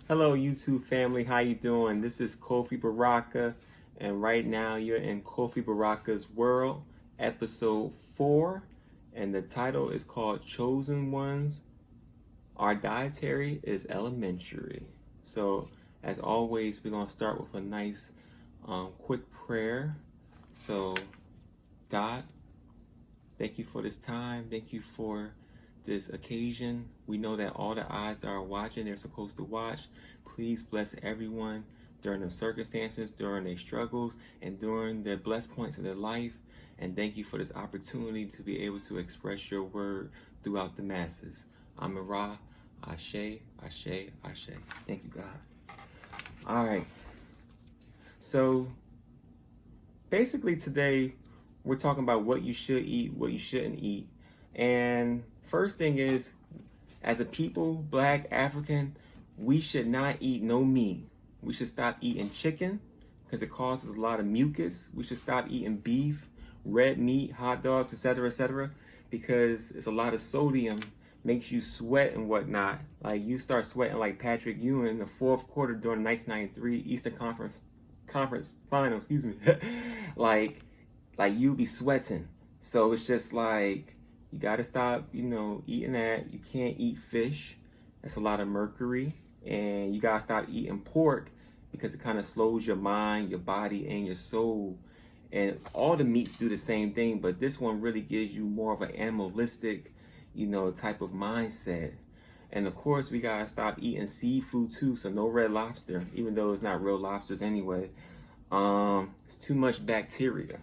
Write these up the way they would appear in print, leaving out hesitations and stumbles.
Hello YouTube family, how you doing? This is Kofi Baraka, and right now you're in Kofi Baraka's World, episode 4, and the title is called Chosen Ones. Our dietary is elementary. So as always, we're going to start with a nice quick prayer. So God, thank you for this time. Thank you for this occasion. We know that all the eyes that are watching, they're supposed to watch. Please bless everyone during the circumstances, during their struggles, and during the blessed points of their life. And thank you for this opportunity to be able to express your word throughout the masses. Amen. Ashe, Ashe, Ashe. Thank you, God. All right. So basically today, we're talking about what you should eat, what you shouldn't eat. And first thing is, as a people, Black, African, we should not eat no meat. We should stop eating chicken because it causes a lot of mucus. We should stop eating beef, red meat, hot dogs, etc., because it's a lot of sodium, makes you sweat and whatnot. Like you start sweating like Patrick Ewing in the fourth quarter during the 1993 Eastern Conference Final, like you be sweating. So it's just like, you gotta stop, eating that. You can't eat fish. That's a lot of mercury. And you gotta stop eating pork because it kind of slows your mind, your body, and your soul. And all the meats do the same thing, but this one really gives you more of an animalistic, type of mindset. And of course, we gotta stop eating seafood too. So no red lobster, even though it's not real lobsters anyway. It's too much bacteria.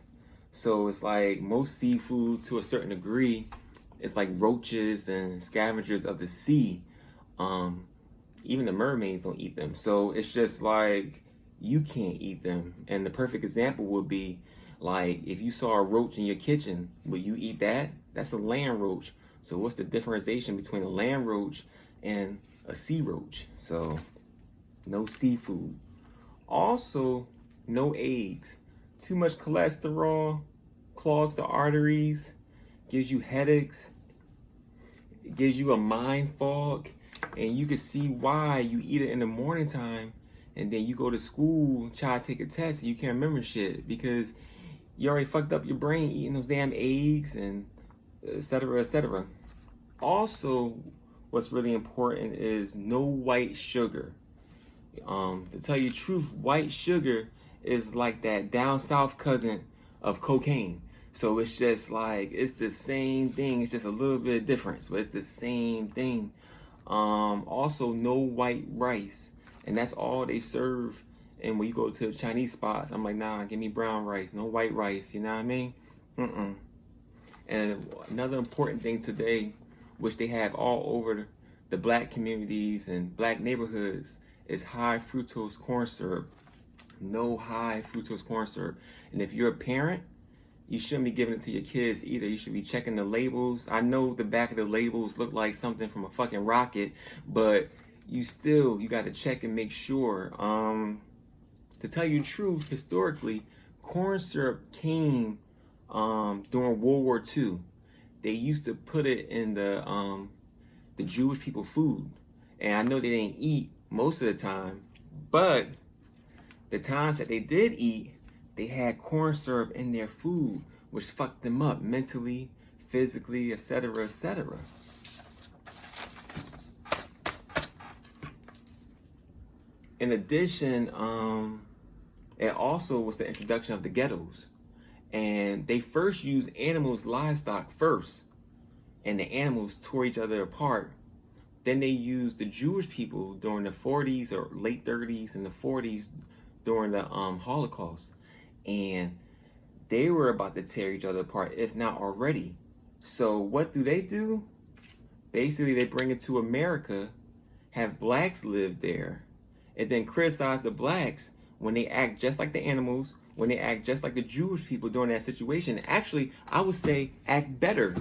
So it's like most seafood, to a certain degree, it's like roaches and scavengers of the sea. Even the mermaids don't eat them. So it's just like, you can't eat them. And the perfect example would be like, if you saw a roach in your kitchen, would you eat that? That's a land roach. So what's the differentiation between a land roach and a sea roach? So no seafood. Also, no eggs. Too much cholesterol clogs the arteries, gives you headaches, it gives you a mind fog, and you can see why you eat it in the morning time, and then you go to school, try to take a test, and you can't remember shit because you already fucked up your brain eating those damn eggs and etc. Also, what's really important is no white sugar. To tell you the truth, white sugar is like that down south cousin of cocaine. So it's just like, it's the same thing. It's just a little bit of difference, but it's the same thing. Also, no white rice. And that's all they serve. And when you go to Chinese spots, I'm like, nah, give me brown rice, no white rice. You know what I mean? And another important thing today, which they have all over the Black communities and Black neighborhoods, is high fructose corn syrup. No high fructose corn syrup. And if you're a parent, you shouldn't be giving it to your kids either. You should be checking the labels. I know the back of the labels look like something from a fucking rocket, but you got to check and make sure. To tell you the truth, historically, corn syrup came during World War II. They used to put it in the Jewish people food. And I know they didn't eat most of the time, but the times that they did eat, they had corn syrup in their food, which fucked them up mentally, physically, etc. In addition, it also was the introduction of the ghettos. And they first used livestock first, and the animals tore each other apart. Then they used the Jewish people during the 40s or late 30s and the 40s during the Holocaust. And they were about to tear each other apart, if not already. So what do? Basically, they bring it to America, have blacks live there, and then criticize the blacks when they act just like the animals, when they act just like the Jewish people during that situation. Actually, I would say act better,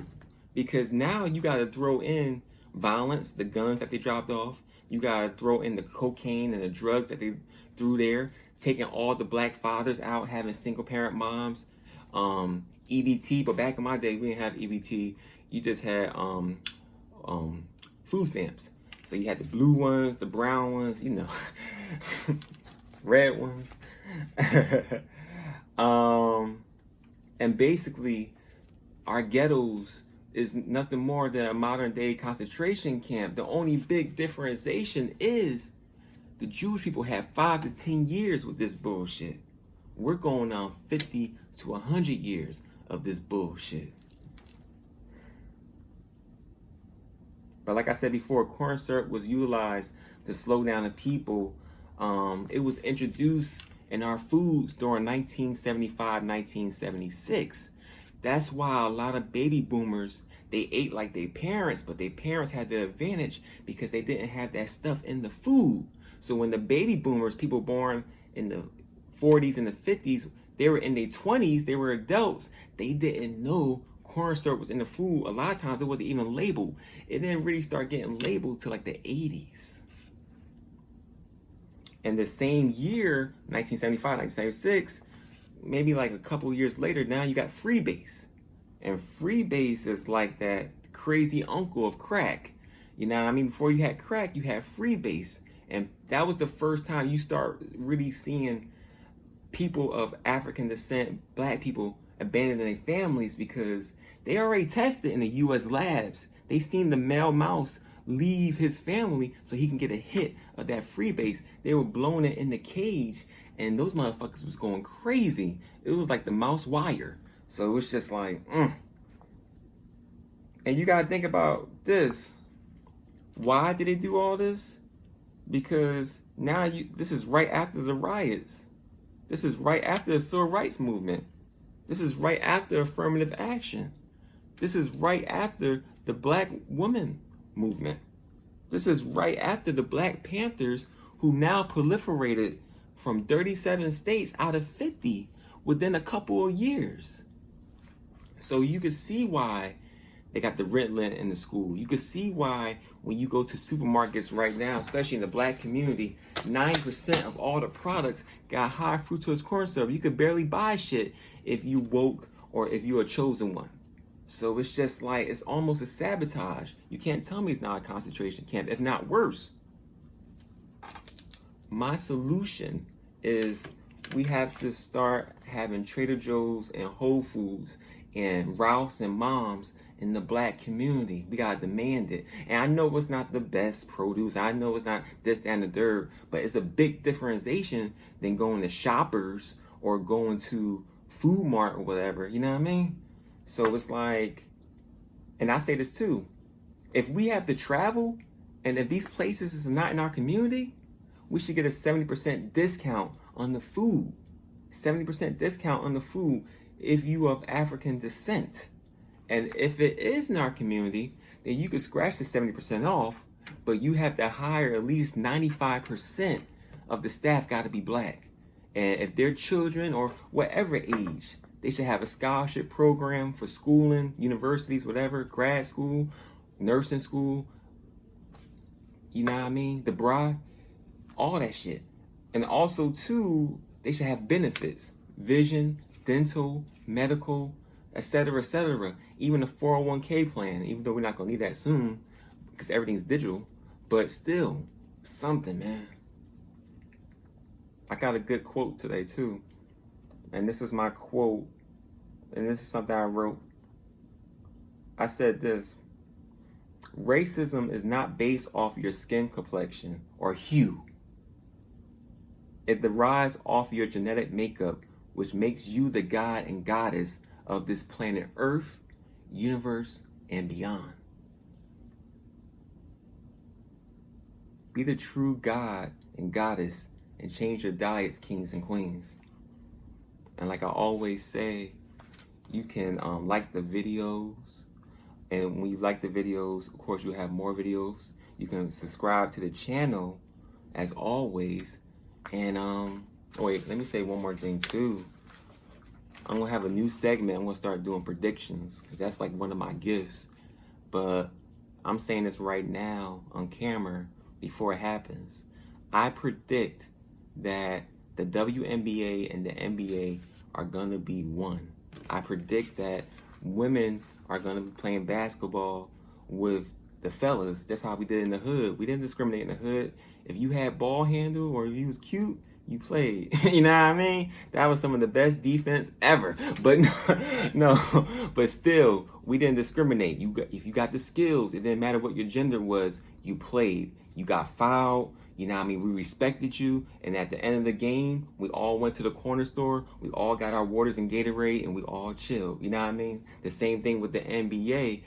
because now you got to throw in violence, the guns that they dropped off. You got to throw in the cocaine and the drugs that they threw there, taking all the black fathers out, having single parent moms, EBT. But back in my day, we didn't have EBT. You just had food stamps. So you had the blue ones, the brown ones, you know, red ones. And basically, our ghettos is nothing more than a modern day concentration camp. The only big differentiation is the Jewish people had 5 to 10 years with this bullshit. We're going on 50 to 100 years of this bullshit. But like I said before, corn syrup was utilized to slow down the people. It was introduced in our foods during 1975, 1976. That's why a lot of baby boomers, they ate like their parents, but their parents had the advantage because they didn't have that stuff in the food. So when the baby boomers, people born in the 40s and the 50s, they were in their 20s, they were adults, they didn't know corn syrup was in the food. A lot of times it wasn't even labeled. It didn't really start getting labeled till like the 80s. And the same year, 1975, 1976, maybe like a couple years later, now you got freebase. And freebase is like that crazy uncle of crack. You know what I mean? Before you had crack, you had freebase. And that was the first time you start really seeing people of African descent, black people, abandoning their families because they already tested in the U.S. labs. They seen the male mouse leave his family so he can get a hit of that freebase. They were blowing it in the cage, and those motherfuckers was going crazy. It was like the mouse wire. So it was just like, And you gotta think about this. Why did they do all this? Because now this is right after the riots. This is right after the civil rights movement. This is right after affirmative action. This is right after the black woman movement. This is right after the Black Panthers, who now proliferated from 37 states out of 50 within a couple of years. So you can see why they got the Ritalin in the school. You can see why when you go to supermarkets right now, especially in the black community, 9% of all the products got high fructose corn syrup. You could barely buy shit if you woke or if you're a chosen one. So it's just like, it's almost a sabotage. You can't tell me it's not a concentration camp, if not worse. My solution is we have to start having Trader Joe's and Whole Foods and Ralph's and Mom's in the black community. We gotta demand it. And I know it's not the best produce. I know it's not this, that, and the third, but it's a big differentiation than going to Shoppers or going to Food Mart or whatever. You know what I mean? So it's like, and I say this too, if we have to travel and if these places is not in our community, we should get a 70% discount on the food. 70% discount on the food if you of African descent. And if it is in our community, then you could scratch the 70% off, but you have to hire at least 95% of the staff got to be black. And if they're children or whatever age, they should have a scholarship program for schooling, universities, whatever, grad school, nursing school, you know what I mean? The bride, all that shit. And also, too, they should have benefits, vision, dental, medical, etc., etc. Even a 401k plan, even though we're not going to need that soon because everything's digital, but still, something, man. I got a good quote today, too. And this is my quote, and this is something I wrote. I said this: racism is not based off your skin complexion or hue. It derives off your genetic makeup, which makes you the god and goddess of this planet Earth, universe, and beyond. Be the true god and goddess and change your diets, kings and queens. And like I always say, you can like the videos. And when you like the videos, of course, you'll have more videos. You can subscribe to the channel, as always. And, wait, let me say one more thing, too. I'm going to have a new segment. I'm going to start doing predictions, because that's like one of my gifts. But I'm saying this right now on camera before it happens. I predict that the WNBA and the NBA are going to be one. I predict that women are going to be playing basketball with the fellas, that's how we did in the hood. We didn't discriminate in the hood. If you had ball handle or if you was cute, you played. You know what I mean? That was some of the best defense ever. But no, but still, we didn't discriminate. If you got the skills, it didn't matter what your gender was, you played. You got fouled. You know what I mean? We respected you. And at the end of the game, we all went to the corner store. We all got our waters and Gatorade and we all chilled. You know what I mean? The same thing with the NBA.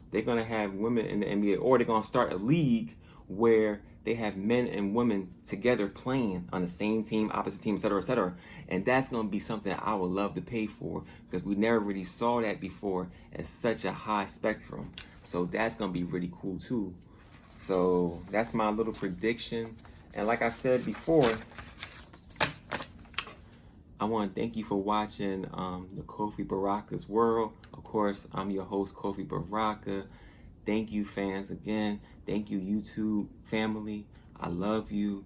They're going to have women in the NBA, or they're going to start a league where they have men and women together playing on the same team, opposite team, et cetera, et cetera. And that's going to be something I would love to pay for, because we never really saw that before at such a high spectrum. So that's going to be really cool too. So that's my little prediction. And like I said before, I want to thank you for watching the Kofi Baraka's World. Of course, I'm your host, Kofi Baraka. Thank you, fans, again. Thank you, YouTube family. I love you.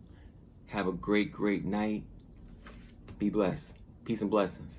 Have a great, great night. Be blessed. Peace and blessings.